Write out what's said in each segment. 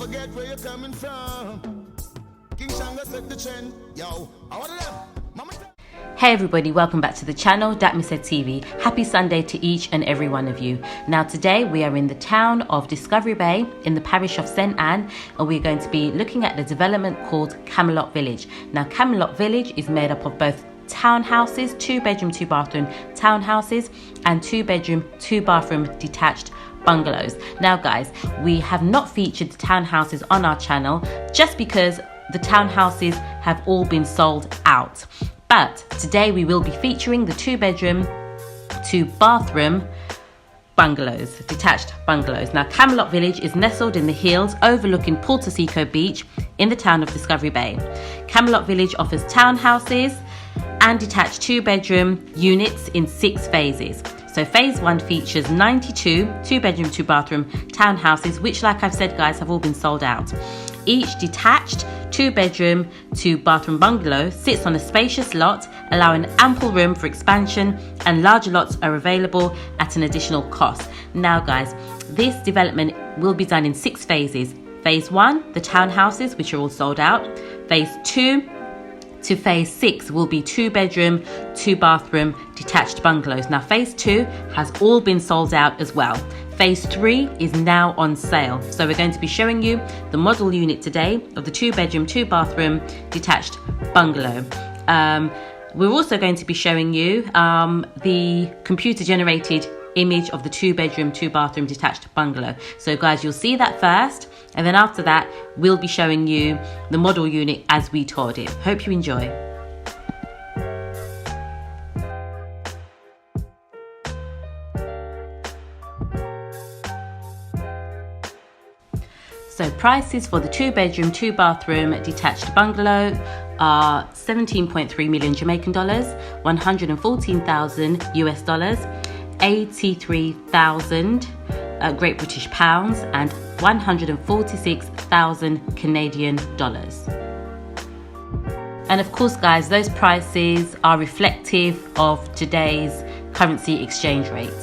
forget where you're coming from. King Shango set the trend. Yo, I want them. Mama. Hey everybody, welcome back to the channel, datmisehtv. Happy Sunday to each and every one of you. Now today we are in the town of Discovery Bay in the parish of St Anne, and we're going to be looking at the development called Camelot Village. Now Camelot Village is made up of both townhouses, 2-bedroom, 2-bathroom townhouses, and 2-bedroom, 2-bathroom detached bungalows. Now guys, we have not featured the townhouses on our channel just because the townhouses have all been sold out. But today we will be featuring the 2-bedroom, 2-bathroom bungalows, detached bungalows. Now Camelot Village is nestled in the hills overlooking Porto Seco Beach in the town of Discovery Bay. Camelot Village offers townhouses and detached 2-bedroom units in 6 phases. So phase 1 features 92 2-bedroom, 2-bathroom townhouses, which, like I've said guys, have all been sold out. Each detached 2-bedroom, 2-bathroom bungalow sits on a spacious lot, allowing ample room for expansion, and larger lots are available at an additional cost. Now guys, this development will be done in 6 phases. Phase 1, the townhouses, which are all sold out. Phase 2 to phase 6 will be 2-bedroom, 2-bathroom detached bungalows. Now phase 2 has all been sold out as well. Phase 3 is now on sale. So we're going to be showing you the model unit today of the 2-bedroom, 2-bathroom detached bungalow. We're also going to be showing you the computer generated image of the 2-bedroom, 2-bathroom detached bungalow. So guys, you'll see that first, and then after that we'll be showing you the model unit as we toured it. Hope you enjoy. So prices for the 2-bedroom, 2-bathroom detached bungalow are 17.3 million Jamaican dollars, 114,000 US dollars, 83,000 Great British pounds, and 146,000 Canadian dollars. And of course guys, those prices are reflective of today's currency exchange rate.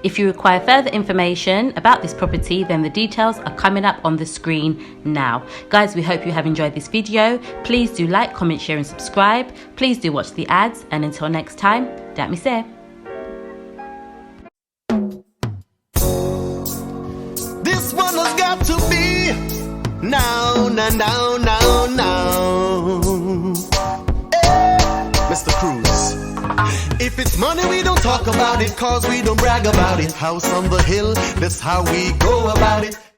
If you require further information about this property, then the details are coming up on the screen now. Guys, we hope you have enjoyed this video. Please do like, comment, share and subscribe. Please do watch the ads, and until next time, datmisehtv. This one has got to be now. Hey, Mr. Cruz. If it's money, we don't talk about it, cause we don't brag about it. House on the hill, that's how we go about it.